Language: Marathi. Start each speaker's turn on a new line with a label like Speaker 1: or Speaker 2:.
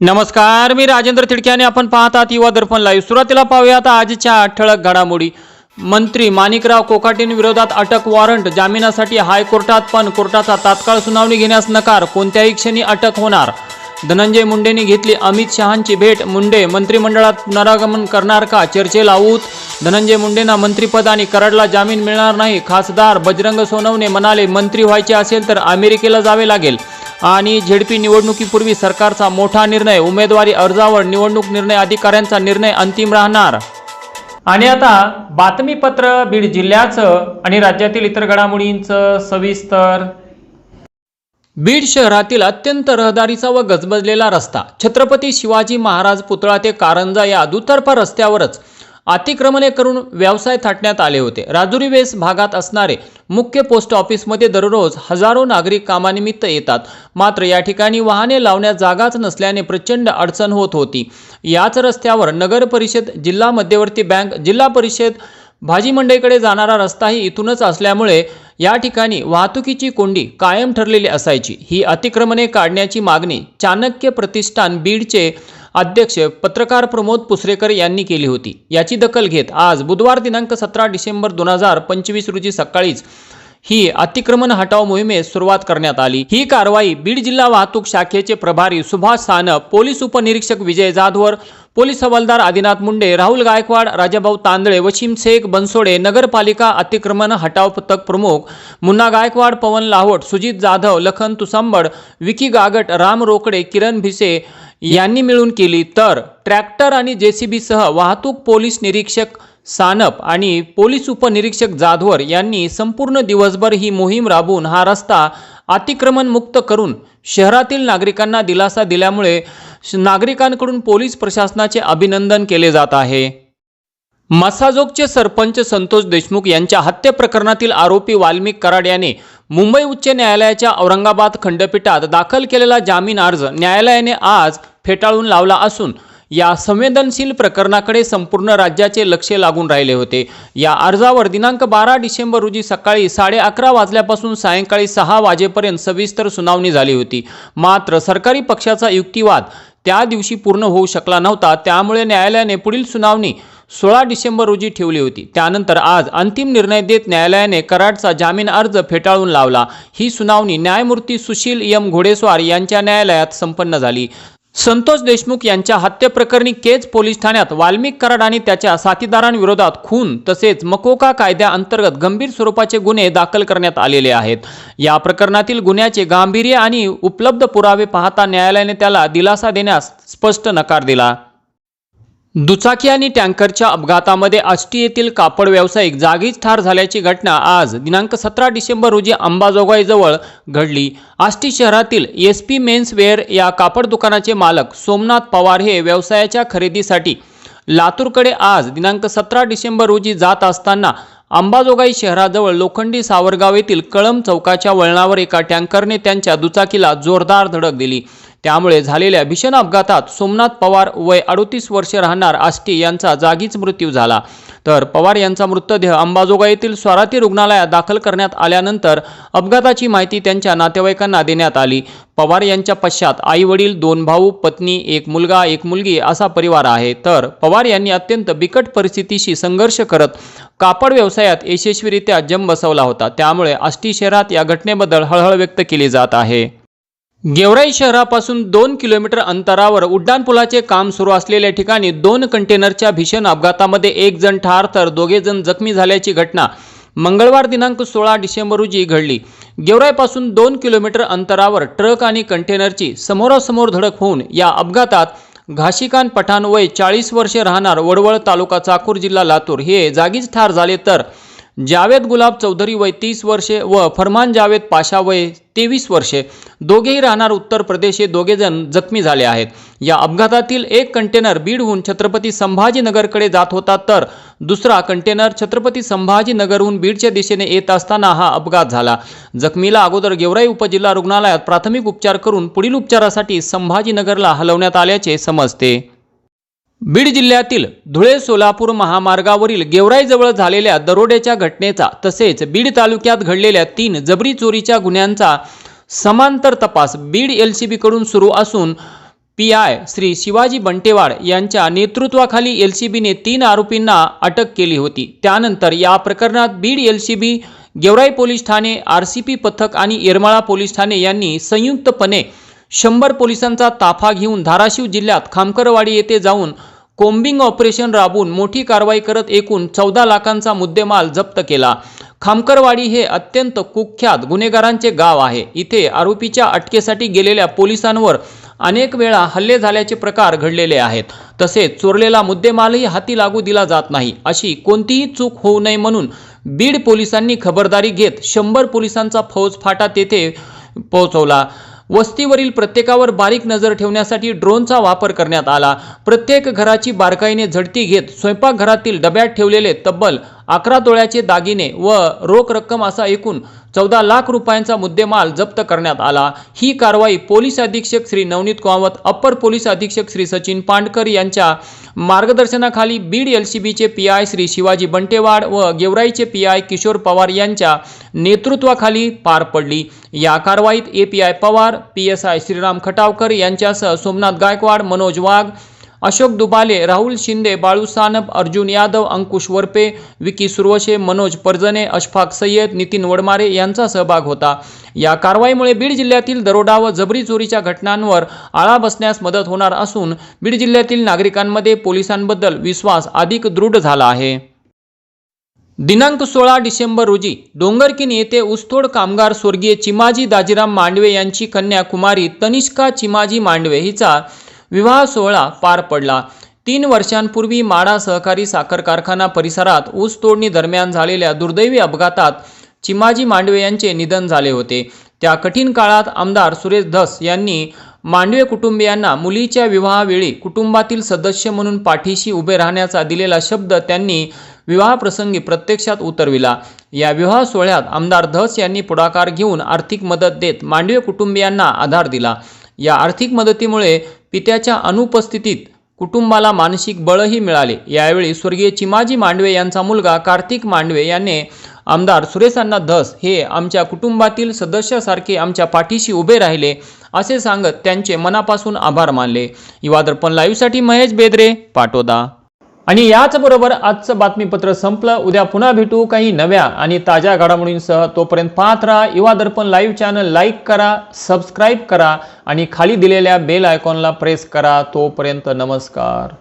Speaker 1: नमस्कार, मी राजेंद्र तिडके आणि आपण पाहत आहात युवा दर्पण लाईव्ह। सुरुवातीला पाहूयात आजच्या ठळक घडामोडी। मंत्री माणिकराव कोकाटेंविरोधात अटक वॉरंट जामिनासाठी हायकोर्टात, पण कोर्टाचा तात्काळ सुनावणी घेण्यास नकार। कोणत्याही क्षणी अटक होणार। धनंजय मुंडेंनी घेतली अमित शहांची भेट। मुंडे मंत्रिमंडळात पुनरागमन करणार का, चर्चेला ऊत। धनंजय मुंडेंना मंत्रिपद आणि कराडला जामीन मिळणार नाही। खासदार बजरंग सोनवणे म्हणाले, मंत्री व्हायचे असेल तर अमेरिकेला जावे लागेल। आणि झेडपी निवडणुकीपूर्वी सरकारचा मोठा निर्णय, उमेदवारी अर्जावर निवडणूक निर्णय अधिकाऱ्यांचा निर्णय अंतिम राहणार। आणि आता बातमीपत्र बीड जिल्ह्याचं आणि राज्यातील इतर घडामोडींचं सविस्तर। बीड शहरातील अत्यंत रहदारीचा व गजबजलेला रस्ता छत्रपती शिवाजी महाराज पुतळा ते कारंजा या दुतर्फा रस्त्यावरच अतिक्रमणे करून व्यवसाय थाटण्यात आले होते। राजुरी वेस भागात असणारे मुख्य पोस्ट ऑफिसमध्ये दररोज हजारो नागरिक कामानिमित्त येतात, मात्र या ठिकाणी वाहने लावण्यास जागाच नसल्याने प्रचंड अडचण होत होती। याच रस्त्यावर नगर परिषद, जिल्हा मध्यवर्ती बँक, जिल्हा परिषद भाजी मंडईकडे जाणारा रस्ताही इथूनच असल्यामुळे या ठिकाणी वाहतुकीची कोंडी कायम ठरलेली असायची। ही अतिक्रमणे काढण्याची मागणी चाणक्य प्रतिष्ठान बीडचे अध्यक्ष पत्रकार प्रमोद पुसरेकर यांनी केली होती। याची दखल घेत आज बुधवार दिनांक 17 डिसेंबर 2025 रोजी सकाळीच ही अतिक्रमण हटाव मोहिमेस सुरुवात करण्यात आली। ही कारवाई बीड जिल्हा वाहतूक शाखेचे प्रभारी सुभाष सानप, पोलीस उपनिरीक्षक विजय जाधवर, पोलीस हवालदार आदिनाथ मुंडे, राहुल गायकवाड, राजाभाऊ तांदळे, वशीम शेख बनसोडे, नगरपालिका अतिक्रमण हटाव पथक प्रमुख मुन्ना गायकवाड, पवन लाहोट, सुजित जाधव, लखन तुसांबड, विकी गागट, राम रोकडे, किरण भिसे यांनी मिळून केली। तर ट्रॅक्टर आणि जेसीबी सह वाहतूक पोलीस निरीक्षक सानप आणि पोलीस उपनिरीक्षक जाधवर यांनी संपूर्ण दिवसभर ही मोहीम राबवून हा रस्ता अतिक्रमण मुक्त करून शहरातील नागरिकांना दिलासा दिल्यामुळे नागरिकांकडून पोलीस प्रशासनाचे अभिनंदन केले जात आहे। मसाजोगचे सरपंच संतोष देशमुख यांच्या हत्या प्रकरणातील आरोपी वाल्मिक कराड याने मुंबई उच्च न्यायालयाच्या औरंगाबाद खंडपीठात दाखल केलेला जामीन अर्ज न्यायालयाने आज फेटाळून लावला असून या संवेदनशील प्रकरणाकडे संपूर्ण राज्याचे लक्ष लागून राहिले होते। या अर्जावर दिनांक 12 डिसेंबर रोजी सकाळी 11:30 वाजल्यापासून सायंकाळी 6 वाजेपर्यंत सविस्तर सुनावणी झाली होती। मात्र सरकारी पक्षाचा युक्तिवाद त्या दिवशी पूर्ण होऊ शकला नव्हता, त्यामुळे न्यायालयाने पुढील सुनावणी 16 डिसेंबर रोजी ठेवली होती। त्यानंतर आज अंतिम निर्णय देत न्यायालयाने कराडचा जामीन अर्ज फेटाळून लावला। ही सुनावणी न्यायमूर्ती सुशील एम घोडेस्वार यांच्या न्यायालयात संपन्न झाली। संतोष देशमुख यांच्या हत्येप्रकरणी केज पोलीस ठाण्यात वाल्मिक कराड आणि त्याच्या साथीदारांविरोधात खून तसेच मकोका कायद्याअंतर्गत गंभीर स्वरूपाचे गुन्हे दाखल करण्यात आलेले आहेत। या प्रकरणातील गुन्ह्याचे गांभीर्य आणि उपलब्ध पुरावे पाहता न्यायालयाने त्याला दिलासा देण्यास स्पष्ट नकार दिला। दुचाकी आणि टँकरच्या अपघातामध्ये आष्टी येथील कापड व्यावसायिक जागीच ठार झाल्याची घटना आज दिनांक 17 डिसेंबर रोजी अंबाजोगाईजवळ घडली। आष्टी शहरातील SP मेन्स वेअर या कापड दुकानाचे मालक सोमनाथ पवार हे व्यवसायाच्या खरेदीसाठी लातूरकडे आज दिनांक 17 डिसेंबर रोजी जात असताना अंबाजोगाई शहराजवळ लोखंडी सावरगाव येथील कळम चौकाच्या वळणावर एका टँकरने त्यांच्या दुचाकीला जोरदार धडक दिली। त्यामुळे झालेल्या भीषण अपघातात सोमनाथ पवार वय 38 वर्ष राहणार आष्टी यांचा जागीच मृत्यू झाला। तर पवार यांचा मृतदेह अंबाजोगाई येथील स्वाराती रुग्णालयात दाखल करण्यात आल्यानंतर अपघाताची माहिती त्यांच्या नातेवाईकांना देण्यात आली। पवार यांच्या पश्चात आई वडील, 2 भाऊ, पत्नी, 1 मुलगा 1 मुलगी असा परिवार आहे। तर पवार यांनी अत्यंत बिकट परिस्थितीशी संघर्ष करत कापड व्यवसायात यशस्वीरित्या जम बसवला होता। त्यामुळे आष्टी शहरात या घटनेबद्दल हळहळ व्यक्त केली जात आहे। गेवराई शहरापासून 2 किलोमीटर अंतरावर उड्डाणपुलाचे काम सुरू असलेल्या ठिकाणी 2 कंटेनरच्या भीषण अपघातामध्ये 1 जण ठार तर 2 जण जखमी झाल्याची घटना मंगळवार दिनांक 16 डिसेंबर रोजी घडली। गेवराईपासून 2 किलोमीटर अंतरावर ट्रक आणि कंटेनरची समोरासमोर धडक होऊन या अपघातात घाशिकान पठाण वय 40 वर्षे राहणार वडवळ तालुका चाकूर जिल्हा लातूर हे जागीच ठार झाले, तर जावेद गुलाब चौधरी वय 30 वर्षे व फरमान जावेद पाशा वय 23 वर्षे दोघेही राहणार उत्तर प्रदेश हे 2 जण जखमी झाले आहेत। या अपघातातील एक कंटेनर बीडहून छत्रपती संभाजीनगरकडे जात होता, तर दुसरा कंटेनर छत्रपती संभाजीनगरहून बीडच्या दिशेने येत असताना हा अपघात झाला। जखमीला अगोदर गेवराई उपजिल्हा रुग्णालयात प्राथमिक उपचार करून पुढील उपचारासाठी संभाजीनगरला हलवण्यात आल्याचे समजते। बीड जिल्ह्यातील धुळे सोलापूर महामार्गावरील गेवराईजवळ झालेल्या दरोड्याच्या घटनेचा तसेच बीड तालुक्यात घडलेल्या 3 जबरी चोरीच्या गुन्ह्यांचा समांतर तपास बीड LCB कडून सुरू असून पी.आय. श्री शिवाजी बंटेवाड यांच्या नेतृत्वाखाली एलसीबीने 3 आरोपींना अटक केली होती। त्यानंतर या प्रकरणात बीड एलसीबी, गेवराई पोलीस ठाणे, आरसीपी पथक आणि येरमाळा पोलीस ठाणे यांनी संयुक्तपणे 100 पोलिसांचा ताफा घेऊन धाराशिव जिल्ह्यात खामकरवाडी येथे जाऊन कोम्बिंग ऑपरेशन राबवून मोठी कारवाई करत एकूण 14 लाखांचा मुद्देमाल जप्त केला। खामकरवाडी हे अत्यंत कुख्यात गुन्हेगारांचे गाव आहे। इथे आरोपीच्या अटकेसाठी गेलेल्या पोलिसांवर अनेक वेळा हल्ले झाल्याचे प्रकार घडलेले आहेत। तसेच चोरलेला मुद्देमालही हाती लागू दिला जात नाही। अशी कोणतीही चूक होऊ नये म्हणून बीड पोलिसांनी खबरदारी घेत 100 पोलिसांचा फौजफाटा तेथे पोहोचवला। वस्तीवरील प्रत्येकावर बारीक नजर ठेवण्यासाठी ड्रोनचा वापर करण्यात आला। प्रत्येक घराची बारकाईने झडती घेत स्वयंपाकघरातील डब्यात ठेवलेले तब्बल 11 तोळ्याचे दागिने व रोख रक्कम असा एकूण 14 लाख रुपयांचा मुद्देमाल जप्त करण्यात आला। ही कारवाई पोलीस अधीक्षक श्री नवनीत कामत, अप्पर पोलीस अधीक्षक श्री सचिन पांडकर यांच्या मार्गदर्शनाखाली बीड एलसीबीचे पी.आय. श्री शिवाजी बंटेवाड व गेवराईचे पी.आय. किशोर पवार यांच्या नेतृत्वाखाली पार पडली। या कारवाईत ए.पी.आय. पवार, पी.एस.आय. श्रीराम खटावकर यांच्यासह सोमनाथ गायकवाड, मनोज वाघ, अशोक दुबाले, राहुल शिंदे, बाळू सानप, अर्जुन यादव, अंकुश वरपे, विकी सुरवशे, मनोज परजने, अशफाक सय्यद, नितीन वडमारे यांचा सहभाग होता। या कारवाईमुळे बीड जिल्ह्यातील दरोडा व जबरी चोरीच्या घटनांवर आळा बसण्यास मदत होणार असून बीड जिल्ह्यातील नागरिकांमध्ये पोलिसांबद्दल विश्वास अधिक दृढ झाला आहे। दिनांक 16 डिसेंबर रोजी डोंगरकिन येथे ऊसतोड कामगार स्वर्गीय चिमाजी दाजीराम मांडवे यांची कन्या कुमारी तनिष्का चिमाजी मांडवे हिचा विवाह सोहळा पार पडला। 3 वर्षांपूर्वी माडा सहकारी साखर कारखाना परिसरात ऊस तोडणी दरम्यान झालेल्या दुर्दैवी अपघातात चिमाजी मांडवे यांचे निधन झाले होते। त्या कठीण काळात आमदार सुरेश धस यांनी मांडवे कुटुंबियांना मुलीच्या विवाहावेळी कुटुंबातील सदस्य म्हणून पाठीशी उभे राहण्याचा दिलेला शब्द त्यांनी विवाहप्रसंगी प्रत्यक्षात उतरविला। या विवाह सोहळ्यात आमदार धस यांनी पुढाकार घेऊन आर्थिक मदत देत मांडवे कुटुंबियांना आधार दिला। या आर्थिक मदतीमुळे पित्याच्या अनुपस्थितीत कुटुंबाला मानसिक बळही मिळाले। यावेळी स्वर्गीय चिमाजी मांडवे यांचा मुलगा कार्तिक मांडवे यांनी आमदार सुरेशांना धस हे आमच्या कुटुंबातील सदस्यासारखे आमच्या पाठीशी उभे राहिले असे सांगत त्यांचे मनापासून आभार मानले। युवा दर्पण लाईव्हसाठी महेश बेदरे, पाटोदा। आणि याचबरोबर आजचं बातमीपत्र संपलं। उद्या पुन्हा भेटू काही नव्या आणि ताज्या घडामोडींसह। तोपर्यंत पाहत राहा युवा दर्पण लाईव्ह चॅनल, लाईक करा, सबस्क्राईब करा आणि खाली दिलेल्या बेल आयकॉनला प्रेस करा। तोपर्यंत नमस्कार।